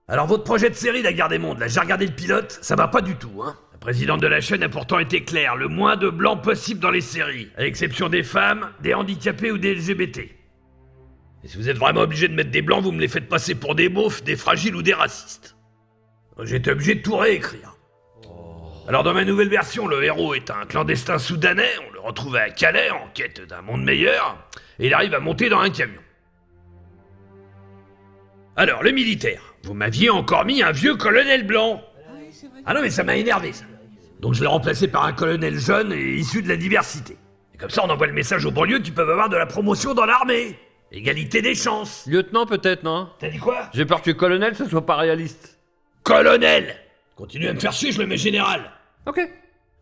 Alors votre projet de série La Guerre des Mondes, là j'ai regardé le pilote, ça va pas du tout, hein. La présidente de la chaîne a pourtant été claire, le moins de blancs possible dans les séries, à l'exception des femmes, des handicapés ou des LGBT. Et si vous êtes vraiment obligé de mettre des blancs, vous me les faites passer pour des beaufs, des fragiles ou des racistes. J'ai été obligé de tout réécrire. Alors dans ma nouvelle version, le héros est un clandestin soudanais, on le retrouve à Calais en quête d'un monde meilleur, et il arrive à monter dans un camion. Alors, le militaire, vous m'aviez encore mis un vieux colonel blanc. Ah non mais ça m'a énervé ça. Donc je l'ai remplacé par un colonel jeune et issu de la diversité. Et comme ça on envoie le message aux banlieues qui peuvent avoir de la promotion dans l'armée. Égalité des chances. Lieutenant peut-être, non? T'as dit quoi? J'ai peur que colonel, ce soit pas réaliste. Colonel! Continue à me faire chier, je le mets général. Ok.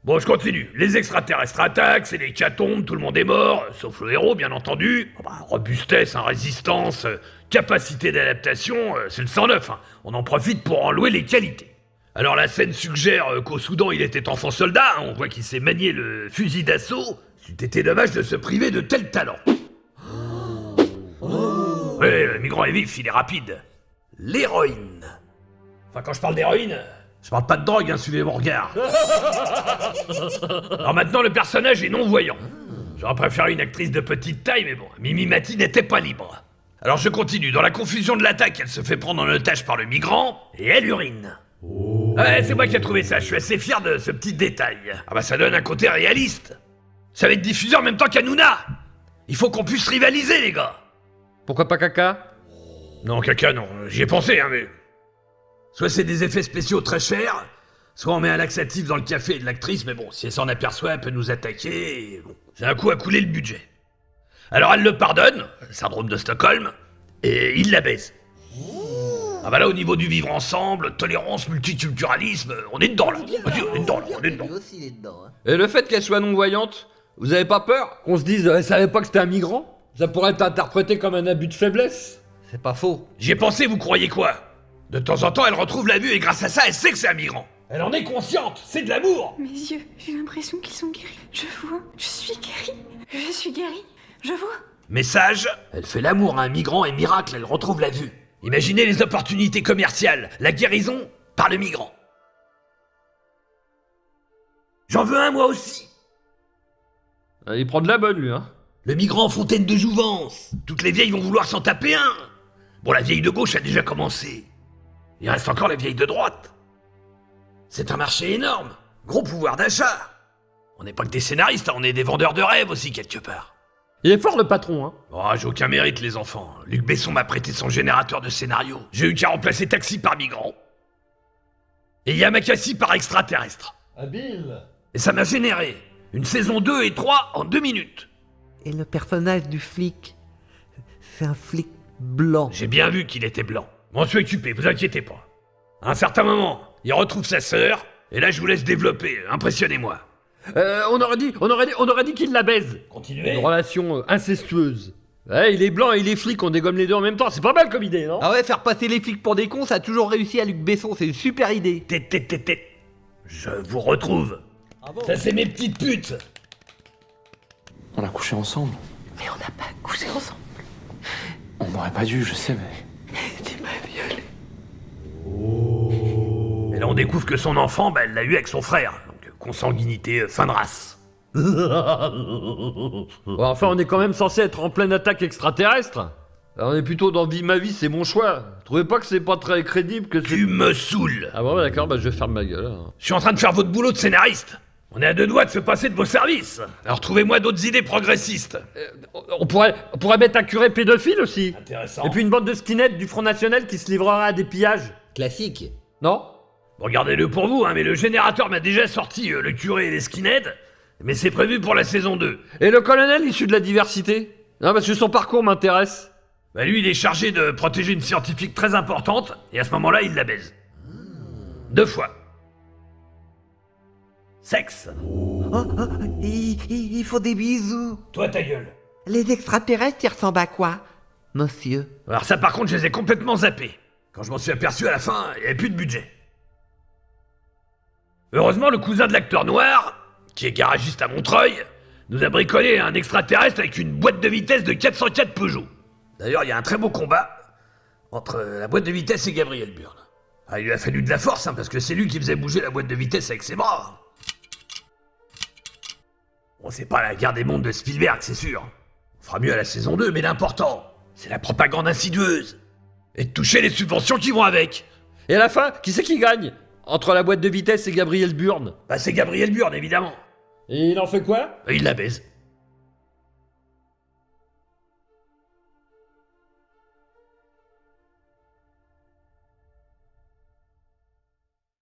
Bon, je continue. Les extraterrestres attaquent, c'est l'hécatombe, tout le monde est mort, sauf le héros, bien entendu. Robustesse, résistance, capacité d'adaptation, c'est le 109, hein. On en profite pour en louer les qualités. Alors la scène suggère qu'au Soudan, il était enfant soldat, hein. On voit qu'il sait manier le fusil d'assaut. C'eût été dommage de se priver de tel talent. Oui, le migrant est vif, il est rapide. L'héroïne. Enfin, quand je parle d'héroïne, je parle pas de drogue, hein, suivez mon regard. Alors maintenant, le personnage est non-voyant. J'aurais préféré une actrice de petite taille, mais bon, Mimi Mati n'était pas libre. Alors je continue. Dans la confusion de l'attaque, elle se fait prendre en otage par le migrant, et elle urine. Ouais, c'est moi qui ai trouvé ça, je suis assez fier de ce petit détail. Ah bah ça donne un côté réaliste. Ça va être diffusé en même temps qu'Hanouna. Il faut qu'on puisse rivaliser, les gars. Pourquoi pas caca? Non, caca, non. J'y ai pensé, hein, mais... Soit c'est des effets spéciaux très chers, soit on met un laxatif dans le café de l'actrice, mais bon, si elle s'en aperçoit, elle peut nous attaquer, et bon, c'est un coup à couler le budget. Alors elle le pardonne, syndrome de Stockholm, et il la baise. Ah bah là, au niveau du vivre ensemble, tolérance, multiculturalisme, on est dedans, là. Vas-y, on est dedans, là, on est dedans. Lui aussi, il est dedans. Hein. Et le fait qu'elle soit non-voyante, vous avez pas peur qu'on se dise, elle savait pas que c'était un migrant? Ça pourrait être interprété comme un abus de faiblesse. C'est pas faux. J'y ai pensé, vous croyez quoi? De temps en temps, elle retrouve la vue et grâce à ça, elle sait que c'est un migrant. Elle en est consciente, c'est de l'amour. Mes yeux, j'ai l'impression qu'ils sont guéris. Je vois, je suis guérie. Je suis guérie. Je vois. Message, elle fait l'amour à un migrant et miracle, elle retrouve la vue. Imaginez les opportunités commerciales, la guérison par le migrant. J'en veux un moi aussi. Il prend de la bonne, lui, hein. Le migrant fontaine de jouvence. Toutes les vieilles vont vouloir s'en taper un. Bon, la vieille de gauche a déjà commencé. Il reste encore la vieille de droite. C'est un marché énorme. Gros pouvoir d'achat. On n'est pas que des scénaristes, hein, on est des vendeurs de rêves aussi quelque part. Il est fort, le patron, hein. Oh, j'ai aucun mérite les enfants. Luc Besson m'a prêté son générateur de scénario. J'ai eu qu'à remplacer Taxi par migrant. Et Yamakasi par extraterrestre. Habile. Et ça m'a généré une saison 2 et 3 en 2 minutes. Et le personnage du flic, c'est un flic blanc. J'ai bien vu qu'il était blanc. M'en suis occupé, vous inquiétez pas. À un certain moment, il retrouve sa sœur, et là je vous laisse développer, impressionnez-moi. On aurait dit qu'il la baise. Continuez. Une relation incestueuse. Ouais, il est blanc et il est flic, on dégomme les deux en même temps. C'est pas mal comme idée, non? Ah ouais, faire passer les flics pour des cons, ça a toujours réussi à Luc Besson, c'est une super idée. Tête. Je vous retrouve. Ça c'est mes petites putes. On a couché ensemble. Mais on n'a pas couché ensemble. On n'aurait pas dû, je sais, mais... Tu m'as violée. Et là on découvre que son enfant, elle l'a eu avec son frère. Donc consanguinité, fin de race. Bon, enfin, on est quand même censé être en pleine attaque extraterrestre. On est plutôt dans Vie ma vie, c'est mon choix. Trouvez pas que c'est pas très crédible que c'est... Tu me saoules. Ah bon, d'accord, je vais fermer ma gueule. Hein. Je suis en train de faire votre boulot de scénariste. On est à deux doigts de se passer de vos services. Alors trouvez-moi d'autres idées progressistes. On pourrait mettre un curé pédophile aussi. Intéressant. Et puis une bande de skinheads du Front National qui se livrera à des pillages. Classique. Non? Regardez-le pour vous, hein, mais le générateur m'a déjà sorti le curé et les skinheads, mais c'est prévu pour la saison 2. Et le colonel issu de la diversité? Non, parce que son parcours m'intéresse. Bah lui, il est chargé de protéger une scientifique très importante, et à ce moment-là, il la baise. 2 fois. Sexe. Il faut des bisous. Toi, ta gueule. Les extraterrestres, ils ressemblent à quoi, monsieur? Alors ça, par contre, je les ai complètement zappés. Quand je m'en suis aperçu à la fin, il n'y avait plus de budget. Heureusement, le cousin de l'acteur noir, qui est garagiste à Montreuil, nous a bricolé un extraterrestre avec une boîte de vitesse de 404 Peugeot. D'ailleurs, il y a un très beau combat entre la boîte de vitesse et Gabriel Byrne. Ah, il lui a fallu de la force, hein, parce que c'est lui qui faisait bouger la boîte de vitesse avec ses bras. Bon, c'est pas la guerre des mondes de Spielberg, c'est sûr. On fera mieux à la saison 2, mais l'important, c'est la propagande insidieuse. Et de toucher les subventions qui vont avec. Et à la fin, qui c'est qui gagne? Entre la boîte de vitesse et Gabriel Byrne. Bah, c'est Gabriel Byrne, évidemment. Et il en fait quoi? Il la baise.